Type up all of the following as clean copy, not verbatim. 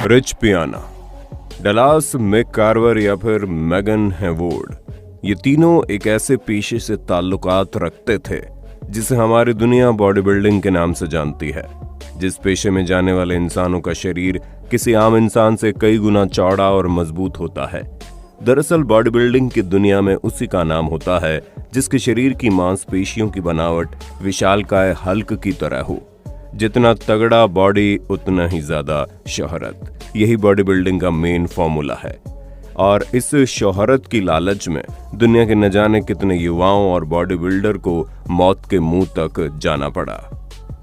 Rich पियाना, Dallas मैककार्वर या फिर मेगन हेवोर्ड, ये तीनों एक ऐसे पेशे से ताल्लुकात रखते थे जिसे हमारी दुनिया बॉडी बिल्डिंग के नाम से जानती है। जिस पेशे में जाने वाले इंसानों का शरीर किसी आम इंसान से कई गुना चौड़ा और मजबूत होता है। दरअसल बॉडी बिल्डिंग की दुनिया में उसी का नाम होता है जिसके शरीर की मांसपेशियों की बनावट विशालकाय हल्क की तरह हो। जितना तगड़ा बॉडी उतना ही ज्यादा शोहरत, यही बॉडी बिल्डिंग का मेन फॉर्मूला है। और इस शोहरत की लालच में दुनिया के न जाने कितने युवाओं और बॉडी बिल्डर को मौत के मुंह तक जाना पड़ा।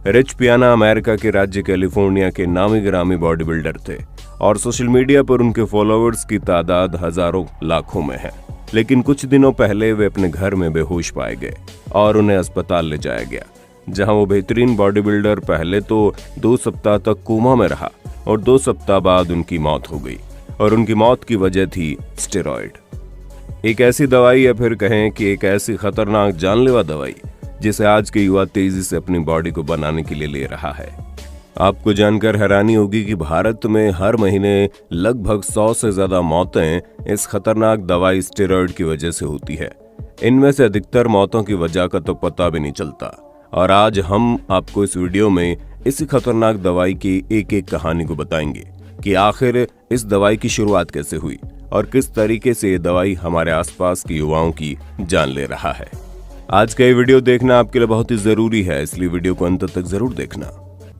रिच पियाना अमेरिका के राज्य कैलिफोर्निया के नामी गिरामी बॉडी बिल्डर थे और सोशल मीडिया पर उनके फॉलोअर्स की तादाद हजारों लाखों में है। लेकिन कुछ दिनों पहले वे अपने घर में बेहोश पाए गए और उन्हें अस्पताल ले जाया गया, जहां वो बेहतरीन बॉडी बिल्डर पहले तो 2 सप्ताह तक कोमा में रहा और 2 सप्ताह बाद उनकी मौत हो गई। और उनकी मौत की वजह थी स्टेरॉयड, एक ऐसी दवाई या फिर कहें कि एक ऐसी खतरनाक जानलेवा दवाई जिसे आज के युवा तेजी से अपनी बॉडी को बनाने के लिए ले रहा है। आपको जानकर हैरानी होगी कि भारत में हर महीने लगभग 100 से ज्यादा मौतें इस खतरनाक दवाई स्टेरॉयड की वजह से होती है। इनमें से अधिकतर मौतों की वजह का तो पता भी नहीं चलता। और आज हम आपको इस वीडियो में इसी खतरनाक दवाई की एक एक कहानी को बताएंगे कि आखिर इस दवाई की शुरुआत कैसे हुई और किस तरीके से ये दवाई हमारे आसपास के युवाओं की जान ले रहा है। आज का ये वीडियो देखना आपके लिए बहुत ही जरूरी है, इसलिए वीडियो को अंत तक जरूर देखना।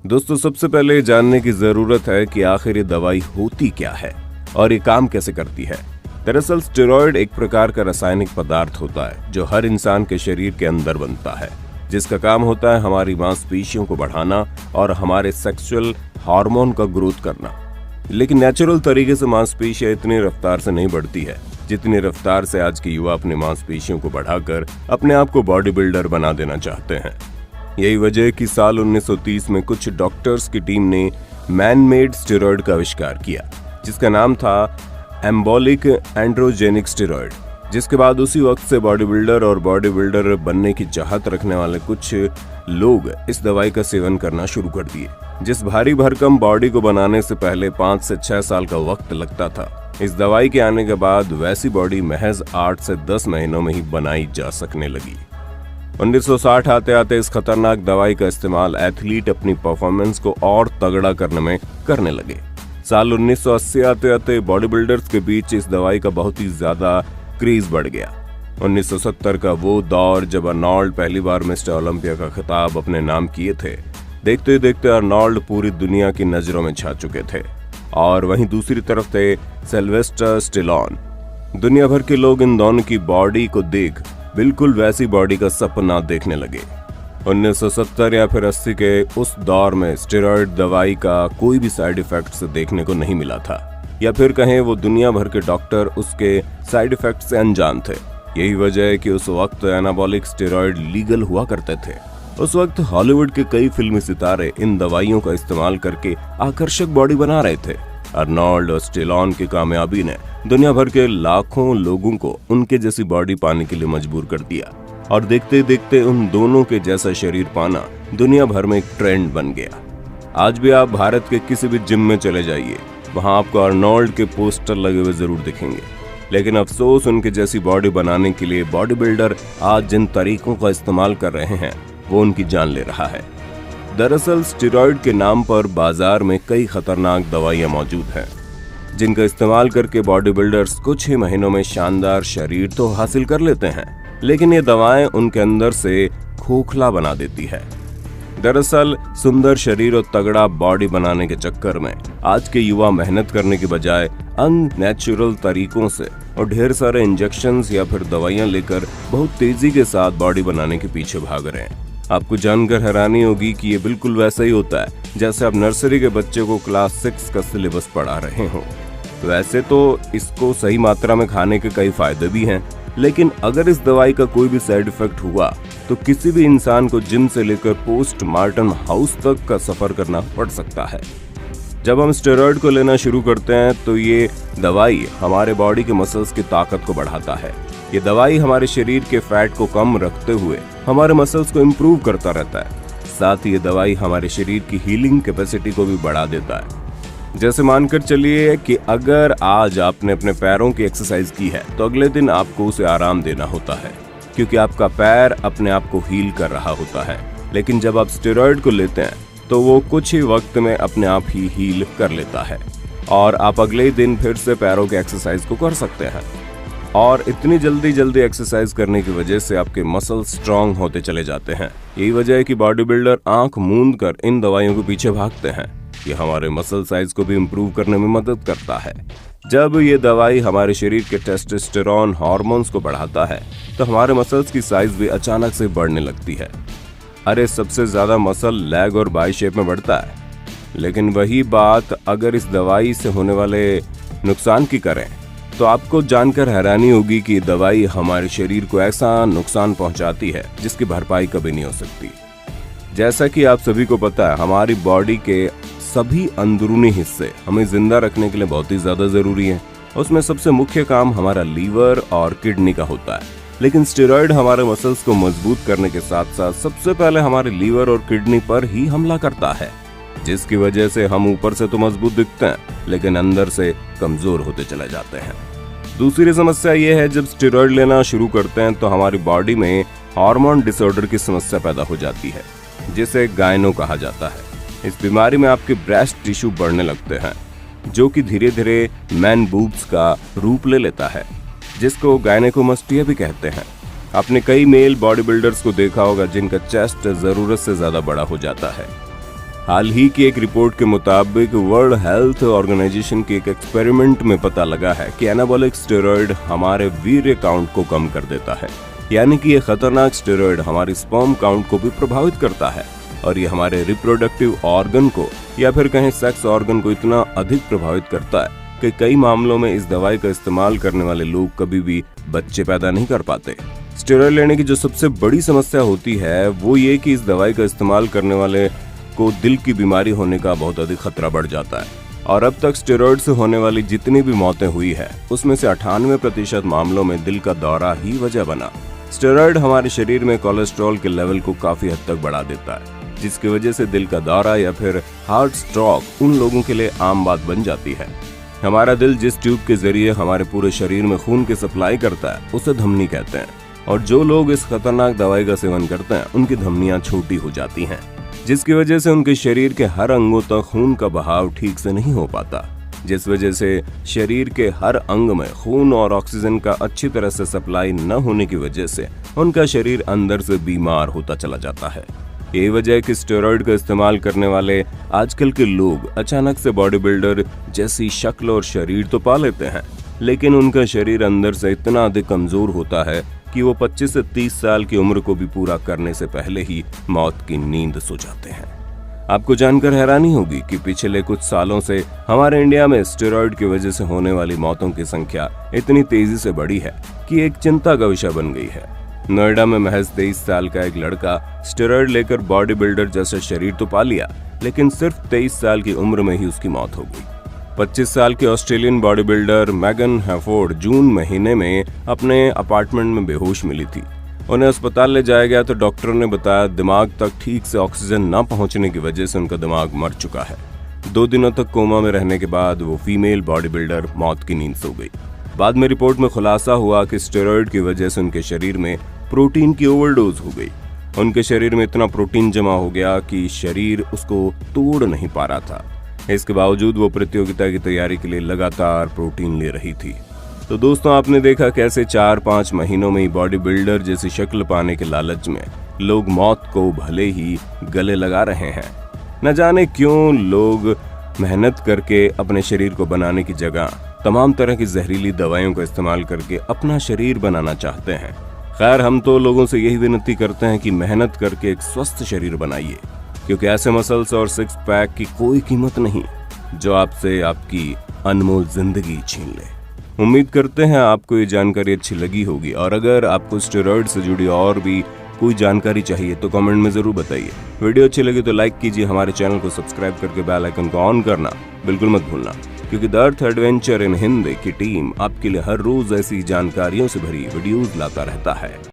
दोस्तों, सबसे पहले जानने की जरूरत है कि आखिर ये दवाई होती क्या है और ये काम कैसे करती है। दरअसल स्टेरॉयड एक प्रकार का रासायनिक पदार्थ होता है जो हर इंसान के शरीर के अंदर बनता है, जिसका काम होता है हमारी मांसपेशियों को बढ़ाना और हमारे सेक्सुअल हार्मोन का ग्रोथ करना। लेकिन नेचुरल तरीके से मांसपेशियां इतनी रफ्तार से नहीं बढ़ती है जितनी रफ्तार से आज के युवा अपनी मांसपेशियों को बढ़ाकर अपने आप को बॉडी बिल्डर बना देना चाहते हैं। यही वजह कि साल 1930 में कुछ डॉक्टर्स की टीम ने मैन मेड स्टेरॉयड का आविष्कार किया, जिसका नाम था एम्बोलिक एंड्रोजेनिक स्टेरॉयड। जिसके बाद उसी वक्त से बॉडी बिल्डर और बॉडी बिल्डर बनने की चाहत रखने वाले कुछ लोग इस दवाई का सेवन करना शुरू कर दिए। जिस भारी भरकम बॉडी को बनाने से पहले 5 से 6 साल का वक्त लगता था, इस दवाई के आने के बाद वैसी बॉडी महज 8 से 10 महीनों में ही बनाई जा सकने लगी। 1960 आते आते इस खतरनाक दवाई का इस्तेमाल एथलीट अपनी परफॉर्मेंस को और तगड़ा करने में करने लगे। साल 1980 आते आते बॉडी बिल्डर्स के बीच इस दवाई का बहुत ही ज्यादा क्रेज बढ़ गया। 1970 का वो दौर जब अर्नोल्ड पहली बार मिस्टर ओलंपिया का खिताब अपने नाम किए थे। देखते देखते अर्नोल्ड पूरी दुनिया की नजरों में छा चुके थे और वहीं दूसरी तरफ थे सिल्वेस्टर स्टेलोन। दुनिया भर के लोग इन दोनों की बॉडी को देख बिल्कुल वैसी बॉडी का सपना देखने लगे। 1970 या फिर 80 के उस दौर में स्टेरॉयड दवाई का कोई भी साइड इफेक्ट देखने को नहीं मिला था, या फिर कहें वो दुनिया भर के डॉक्टर उसके साइड इफेक्ट से अनजान थे। यही वजह है कि उस वक्त एनाबॉलिक स्टेरॉयड लीगल हुआ करते थे। उस वक्त हॉलीवुड के कई फिल्मी सितारे इन दवाइयों का इस्तेमाल करके आकर्षक बॉडी बना रहे थे। अर्नोल्ड और स्टेलोन की कामयाबी ने दुनिया भर के लाखों लोगों को उनके जैसी बॉडी पाने के लिए मजबूर कर दिया और देखते देखते उन दोनों के जैसा शरीर पाना दुनिया भर में एक ट्रेंड बन गया। आज भी आप भारत के किसी भी जिम में चले जाइए, वहां आपको अर्नोल्ड के पोस्टर लगे हुए जरूर दिखेंगे। लेकिन अफसोस, उनके जैसी बॉडी बनाने के लिए बॉडी बिल्डर आज जिन तरीकों का इस्तेमाल कर रहे हैं वो उनकी जान ले रहा है। दरअसल स्टेरॉयड के नाम पर बाजार में कई खतरनाक दवाइयां मौजूद हैं, जिनका इस्तेमाल करके बॉडी बिल्डर्स कुछ ही महीनों में शानदार शरीर तो हासिल कर लेते हैं, लेकिन ये दवाएं उनके अंदर से खोखला बना देती है। दरअसल सुंदर शरीर और तगड़ा बॉडी बनाने के चक्कर में आज के युवा मेहनत करने के बजाय अननेचुरल तरीकों से और ढेर सारे इंजेक्शंस या फिर दवाइयां लेकर बहुत तेजी के साथ बॉडी बनाने के पीछे भाग रहे हैं। आपको जानकर हैरानी होगी कि ये बिल्कुल वैसा ही होता है जैसे आप नर्सरी के बच्चे को क्लास 6 का सिलेबस पढ़ा रहे हो। वैसे तो इसको सही मात्रा में खाने के कई फायदे भी हैं, लेकिन अगर इस दवाई का कोई भी साइड इफेक्ट हुआ तो किसी भी इंसान को जिम से लेकर पोस्टमार्टम हाउस तक का सफर करना पड़ सकता है। जब हम स्टेरॉयड को लेना शुरू करते हैं तो ये दवाई हमारे बॉडी के मसल्स की ताकत को बढ़ाता है। ये दवाई हमारे शरीर के फैट को कम रखते हुए हमारे मसल्स को इम्प्रूव करता रहता है। साथ ही ये दवाई हमारे शरीर की हीलिंग कैपेसिटी को भी बढ़ा देता है। जैसे मानकर चलिए कि अगर आज आपने अपने पैरों की एक्सरसाइज की है तो अगले दिन आपको उसे आराम देना होता है, क्योंकि आपका पैर अपने आप को हील कर रहा होता है। लेकिन जब आप स्टेरॉइड को लेते हैं तो वो कुछ ही वक्त में अपने आप ही हील कर लेता है और आप अगले ही दिन फिर से पैरों के एक्सरसाइज को कर सकते हैं। और इतनी जल्दी एक्सरसाइज करने की वजह से आपके मसल स्ट्रांग होते चले जाते हैं। यही वजह है कि बॉडी बिल्डर आंख मूंद कर इन दवाइयों के पीछे भागते हैं। ये हमारे मसल साइज को भी इम्प्रूव करने में मदद करता है। जब ये दवाई हमारे शरीर के टेस्टोस्टेरोन हार्मोन्स को बढ़ाता है तो हमारे मसल्स की साइज भी अचानक से बढ़ने लगती है। अरे सबसे ज्यादा मसल लेग और बाई शेप में बढ़ता है। लेकिन वही बात अगर इस दवाई से होने वाले नुकसान की करें तो आपको जानकर हैरानी होगी कि दवाई हमारे शरीर को ऐसा नुकसान पहुंचाती है जिसकी भरपाई कभी नहीं हो सकती। जैसा कि आप सभी को पता है, हमारी बॉडी के सभी अंदरूनी हिस्से हमें जिंदा रखने के लिए बहुत ही ज्यादा जरूरी है। उसमें सबसे मुख्य काम हमारा लीवर और किडनी का होता है। लेकिन स्टेरॉइड हमारे मसल्स को मजबूत करने के साथ साथ सबसे पहले हमारे लीवर और किडनी पर ही हमला करता है, जिसकी वजह से हम ऊपर से तो मजबूत दिखते हैं लेकिन अंदर से कमजोर होते चले जाते हैं। दूसरी समस्या यह है, जब स्टेरॉइड लेना शुरू करते हैं तो हमारी बॉडी में हार्मोन डिसऑर्डर की समस्या पैदा हो जाती है, जिसे गायनो कहा जाता है। इस बीमारी में आपके ब्रेस्ट टिश्यू बढ़ने लगते हैं, जो कि धीरे धीरे मैन बूब्स का रूप ले लेता है, जिसको गायनेकोमास्टिया भी कहते हैं। आपने कई मेल बॉडी बिल्डर्स को देखा होगा जिनका चेस्ट जरूरत से ज्यादा बड़ा हो जाता है। हाल ही की एक रिपोर्ट के मुताबिक वर्ल्ड हेल्थ ऑर्गेनाइजेशन के एक एक्सपेरिमेंट में पता लगा है कि एनाबॉलिक स्टेरॉइड हमारे वीर्य काउंट को कम कर देता है। यानी कि ये खतरनाक स्टेरॉइड हमारी स्पर्म काउंट को भी प्रभावित करता है और ये हमारे रिप्रोडक्टिव ऑर्गन को या फिर कहें सेक्स ऑर्गन को इतना अधिक प्रभावित करता है कि कई मामलों में इस दवाई का इस्तेमाल करने वाले लोग कभी भी बच्चे पैदा नहीं कर पाते। स्टेरॉइड लेने की जो सबसे बड़ी समस्या होती है वो ये कि इस दवाई का इस्तेमाल करने वाले को दिल की बीमारी होने का बहुत अधिक खतरा बढ़ जाता है। और अब तक स्टेरॉइड से होने वाली जितनी भी मौतें हुई है उसमें से 98% मामलों में दिल का दौरा ही वजह बना। स्टेरॉइड हमारे शरीर में कोलेस्ट्रॉल के लेवल को काफी हद तक बढ़ा देता है, जिसकी वजह से दिल का दौरा या फिर हार्ट स्ट्रोक उन लोगों के लिए आम बात बन जाती है। हमारा दिल जिस ट्यूब के जरिए हमारे पूरे शरीर में खून की सप्लाई करता है उसे धमनी कहते हैं, और जो लोग इस खतरनाक दवाई का सेवन करते हैं उनकी धमनियां छोटी हो जाती हैं, जिसकी वजह से उनके शरीर के हर अंगों तक खून का बहाव ठीक से नहीं हो पाता, जिस वजह से शरीर के हर अंग में खून और ऑक्सीजन का अच्छी तरह से सप्लाई न होने की वजह से उनका शरीर अंदर से बीमार होता चला जाता है। यही वजह है कि स्टेरॉइड का इस्तेमाल करने वाले आजकल के लोग अचानक से बॉडी बिल्डर जैसी शक्ल और शरीर तो पा लेते हैं, लेकिन उनका शरीर अंदर से इतना अधिक कमजोर होता है कि वो 25 से 30 साल की उम्र को भी पूरा करने से पहले ही मौत की नींद सो जाते हैं। आपको जानकर हैरानी होगी कि पिछले कुछ सालों से हमारे इंडिया में स्टेरॉइड की वजह से होने वाली मौतों की संख्या इतनी तेजी से बढ़ी है कि एक चिंता का विषय बन गई है। नोएडा में महज 23 साल का एक लड़का स्टेरॉइड लेकर बॉडी बिल्डर जैसा शरीर तो पा लिया, लेकिन सिर्फ 23 साल की उम्र में ही उसकी मौत हो गई। 25 साल की ऑस्ट्रेलियन बॉडी बिल्डर मैगन हैफोर्ड जून महीने में अपने अपार्टमेंट में बेहोश मिली थी। उन्हें अस्पताल ले जाया गया तो डॉक्टर ने बताया दिमाग तक ठीक से ऑक्सीजन न पहुंचने की वजह से उनका दिमाग मर चुका है। 2 दिनों तक कोमा में रहने के बाद वो फीमेल बॉडी बिल्डर मौत की नींद सो गई। बाद में रिपोर्ट में खुलासा हुआ कि स्टेरॉइड की वजह से उनके शरीर में प्रोटीन की ओवरडोज हो गई। उनके शरीर में इतना प्रोटीन जमा हो गया कि शरीर उसको तोड़ नहीं पा रहा था। इसके बावजूद वो प्रतियोगिता की तैयारी के लिए लगातार प्रोटीन ले रही थी। तो दोस्तों, आपने देखा कैसे 4-5 महीनों में ही बॉडी बिल्डर जैसी शक्ल पाने के लालच में लोग मौत को भले ही गले लगा रहे हैं। न जाने क्यों लोग मेहनत करके अपने शरीर को बनाने की जगह तमाम तरह की जहरीली दवाइयों का इस्तेमाल करके अपना शरीर बनाना चाहते हैं। खैर, हम तो लोगों से यही विनती करते हैं कि मेहनत करके एक स्वस्थ शरीर बनाइए, क्योंकि ऐसे मसल्स और 6 पैक की कोई कीमत नहीं जो आपसे आपकी अनमोल जिंदगी छीन ले। उम्मीद करते हैं आपको ये जानकारी अच्छी लगी होगी, और अगर आपको स्टेरॉइड से जुड़ी और भी कोई जानकारी चाहिए तो कमेंट में जरूर बताइए। वीडियो अच्छी लगी तो लाइक कीजिए, हमारे चैनल को सब्सक्राइब करके बेल आइकन को ऑन करना बिल्कुल मत भूलना, क्योंकि the earth adventure in Hindi की टीम आपके लिए हर रोज ऐसी जानकारियों से भरी वीडियोस लाता रहता है।